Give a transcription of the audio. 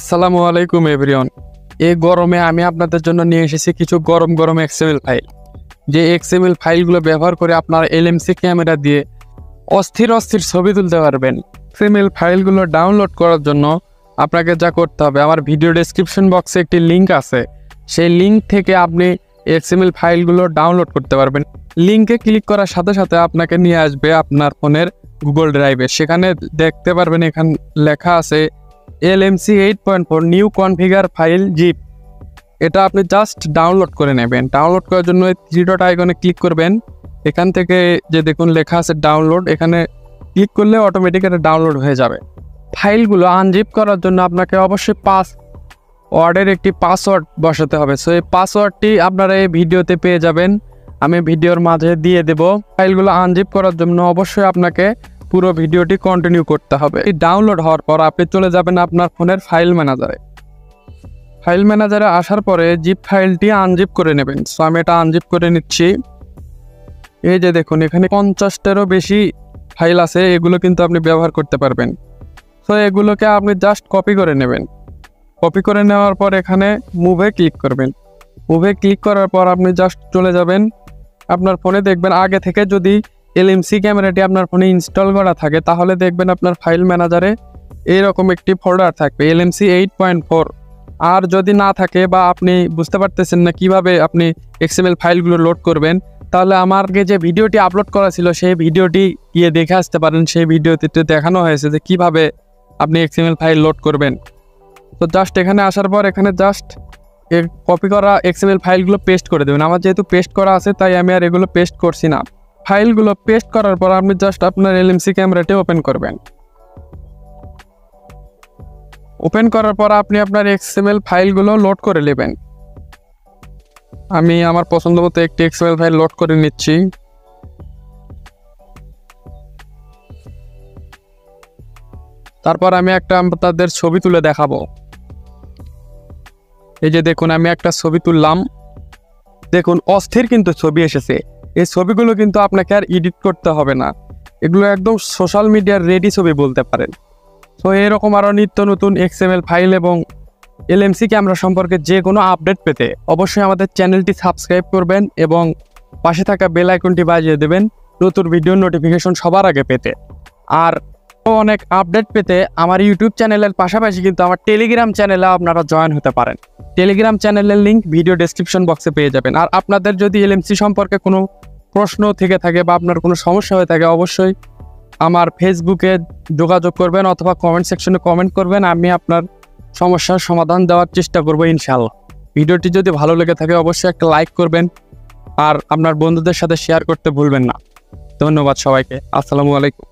আসসালামু আলাইকুম এভরিওয়ান। এই গরমে আমি আপনাদের জন্য নিয়ে এসেছি কিছু গরম গরম এক্সএমএল ফাইল। যে এক্সএমএল ফাইলগুলো ব্যবহার করে আপনার এলএমসি ক্যামেরা দিয়ে অস্থির অস্থির ছবি তুলতে পারবেন। এক্সএমএল ফাইলগুলো ডাউনলোড করার জন্য আপনাকে যা করতে হবে, আমার ভিডিও ডেসক্রিপশন বক্সে একটি লিঙ্ক আছে, সেই লিঙ্ক থেকে আপনি এক্সএমএল ফাইলগুলো ডাউনলোড করতে পারবেন। লিঙ্কে ক্লিক করার সাথে সাথে আপনাকে নিয়ে আসবে আপনার ফোনের গুগল ড্রাইভে। সেখানে দেখতে পারবেন এখানে লেখা আছে LMC 8.4 new configure file zip. এটা আপনি জাস্ট ডাউনলোড করে নেবেন। ডাউনলোড করার জন্য থ্রি ডট আইকনে ক্লিক করবেন। এখান থেকে যে দেখুন লেখা আছে ডাউনলোড, এখানে ক্লিক করলে অটোমেটিক এটা ডাউনলোড হয়ে যাবে। ফাইলগুলো আনজিপ করার জন্য আপনাকে অবশ্যই পাসওয়ার্ডের একটি পাসওয়ার্ড বসাতে হবে। সো এই পাসওয়ার্ডটি আপনারা এই ভিডিওতে পেয়ে যাবেন, আমি ভিডিওর মাঝে দিয়ে দেব। ফাইলগুলো আনজিপ করার জন্য অবশ্যই আপনাকে পুরো ভিডিওটি কন্টিনিউ করতে হবে। এই ডাউনলোড হওয়ার পর আপনি চলে যাবেন আপনার ফোনের ফাইল ম্যানেজারে। ফাইল ম্যানেজারে আসার পরে জিপ ফাইলটি আনজিপ করে নেবেন। সো আমি এটা আনজিপ করে নিচ্ছি। এই যে দেখুন এখানে 50টারও বেশি ফাইল আছে, এগুলো কিন্তু আপনি ব্যবহার করতে পারবেন। সো এগুলোকে আপনি জাস্ট কপি করে নেবেন। কপি করে নেওয়ার পর এখানে মুভে ক্লিক করবেন। মুভে ক্লিক করার পর আপনি জাস্ট চলে যাবেন আপনার ফোনে। দেখবেন আগে থেকে যদি এলএমসি ক্যামেরাটি আপনার ফোনে ইনস্টল করা থাকে তাহলে দেখবেন আপনার ফাইল ম্যানেজারে এইরকম একটি ফোল্ডার থাকবে LMC 8.4। আর যদি না থাকে বা আপনি বুঝতে পারতেছেন না কিভাবে আপনি এক্সএমএল ফাইলগুলো লোড করবেন, তাহলে আমার আগে যে ভিডিওটি আপলোড করা ছিল সেই ভিডিওটি গিয়ে দেখে আসতে পারেন। সেই ভিডিওতে দেখানো হয়েছে যে কিভাবে আপনি এক্সএমএল ফাইল লোড করবেন। তো জাস্ট এখানে আসার পর এখানে জাস্ট কপি করা এক্সএমএল ফাইলগুলো পেস্ট করে দেবেন। আমার যেহেতু পেস্ট করা আছে তাই আমি আর এগুলো পেস্ট করছি না। ফাইলগুলো পেস্ট করার পর আপনি জাস্ট আপনার এলএমসি ক্যামেরাটি ওপেন করবেন। ওপেন করার পর আপনি আপনার এক্সএমএল ফাইলগুলো লোড করে নেবেন। আমি আমার পছন্দ মতো একটি এক্সএমএল ফাইল লোড করে নিচ্ছি। তারপর আমি একটা তাদের ছবি তুলে দেখাবো। এই যে দেখুন আমি একটা ছবি তুললাম, দেখুন অস্থির কিন্তু ছবি এসেছে। এই ছবিগুলো কিন্তু আপনাকে আর এডিট করতে হবে না, এগুলো একদম সোশ্যাল মিডিয়ার রেডি ছবি বলতে পারেন। তো এরকম আরও নিত্য নতুন এক্সএমএল ফাইল এবং এলএমসি ক্যামেরা সম্পর্কে যে কোনো আপডেট পেতে অবশ্যই আমাদের চ্যানেলটি সাবস্ক্রাইব করবেন এবং পাশে থাকা বেল আইকনটি বাজিয়ে দেবেন নতুন ভিডিও নোটিফিকেশন সবার আগে পেতে। আর অনেক আপডেট পেতে আমার ইউটিউব চ্যানেলের পাশাপাশি কিন্তু আমার টেলিগ্রাম চ্যানেলে আপনারা জয়েন হতে পারেন। টেলিগ্রাম চ্যানেলের লিঙ্ক ভিডিও ডেসক্রিপশন বক্সে পেয়ে যাবেন। আর আপনাদের যদি এলএমসি সম্পর্কে কোনো প্রশ্ন থেকে থাকে বা আপনার কোনো সমস্যা হয়ে থাকে অবশ্যই আমার ফেসবুকে যোগাযোগ করবেন অথবা কমেন্ট সেকশনে কমেন্ট করবেন, আমি আপনার সমস্যার সমাধান দেওয়ার চেষ্টা করবো ইনশাআল্লাহ। ভিডিওটি যদি ভালো লেগে থাকে অবশ্যই একটা লাইক করবেন আর আপনার বন্ধুদের সাথে শেয়ার করতে ভুলবেন না। ধন্যবাদ সবাইকে। আসসালামু আলাইকুম।